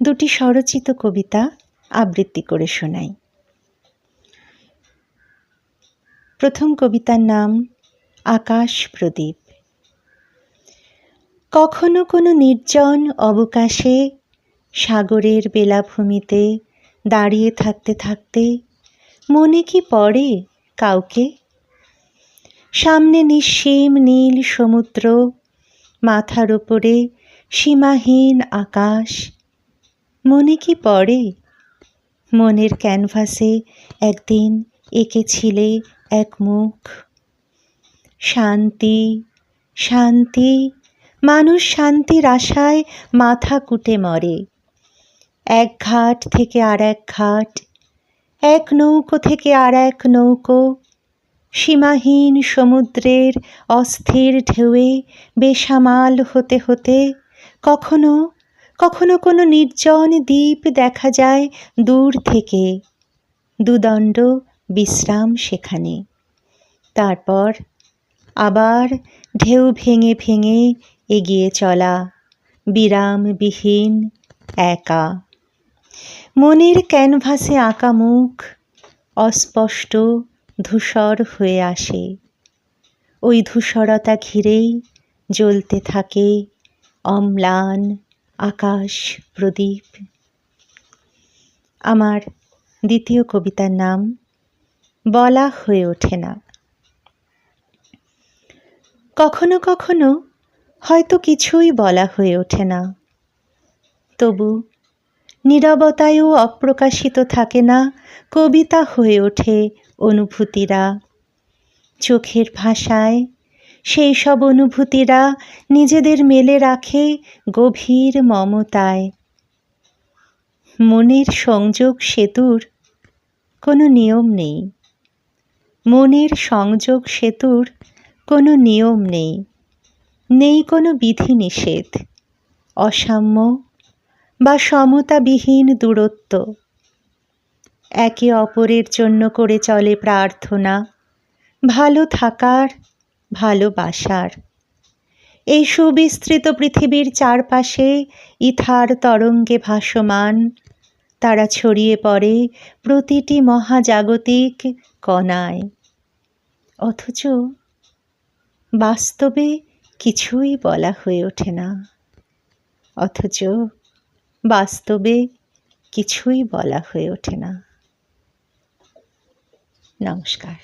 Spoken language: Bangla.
দুটি স্বরচিত কবিতা আবৃত্তি করে শোনাই। প্রথম কবিতার নাম আকাশ প্রদীপ। কখনো কোনো নির্জন অবকাশে সাগরের বেলাভূমিতে দাঁড়িয়ে থাকতে থাকতে মনে কি পড়ে কাউকে? সামনে নিঃসীম নীল সমুদ্র, মাথার ওপরে সীমাহীন আকাশ। মনে কি পড়ে মনের ক্যানভাসে একদিন এঁকেছিলে এক মুখ? শান্তি শান্তি, মানুষ শান্তির আশায় মাথা কুটে মরে। এক ঘাট থেকে আর এক ঘাট, এক নৌকো থেকে আর এক নৌকো, সীমাহীন সমুদ্রের অস্থির ঢেউয়ে বেসামাল হতে হতে কখনো কখনো কোনো নির্জন দ্বীপ দেখা যায় দূর থেকে, দুদণ্ড বিশ্রাম সেখানে। তারপর আবার ঢেউ ভেঙে ভেঙে এগিয়ে চলা, বিরামবিহীন একা। মনের ক্যানভাসে আঁকা মুখ অস্পষ্ট ধূসর হয়ে আসে। ওই ধূসরতা ঘিরেই জ্বলতে থাকে অম্লান আকাশ প্রদীপ। আমার দ্বিতীয় কবিতার নাম বলা হয়ে ওঠে না। কখনো কখনো হয়তো কিছুই বলা হয়ে ওঠে না, তবু নীরবতায়ও অপ্রকাশিত থাকে না কবিতা হয়ে ওঠে অনুভূতিরা। চোখের ভাষায় সেই সব অনুভূতিরা নিজেদের মেলে রাখে গভীর মমতায়। মনের সংযোগ সেতুর কোনো নিয়ম নেই, মনের সংযোগ সেতুর কোনো নিয়ম নেই, নেই কোনো বিধিনিষেধ, অসাম্য বা সমতাবিহীন দূরত্ব। একে অপরের জন্য করে চলে প্রার্থনা, ভালো থাকার, ভালোবাসার। এই সুবিস্তৃত পৃথিবীর চারপাশে ইথার তরঙ্গে ভাসমান, তারা ছড়িয়ে পড়ে প্রতিটি মহাজাগতিক কণায়। অথচ বাস্তবে কিছুই বলা হয়ে ওঠে না, অথচ বাস্তবে কিছুই বলা হয়ে ওঠে না। নমস্কার।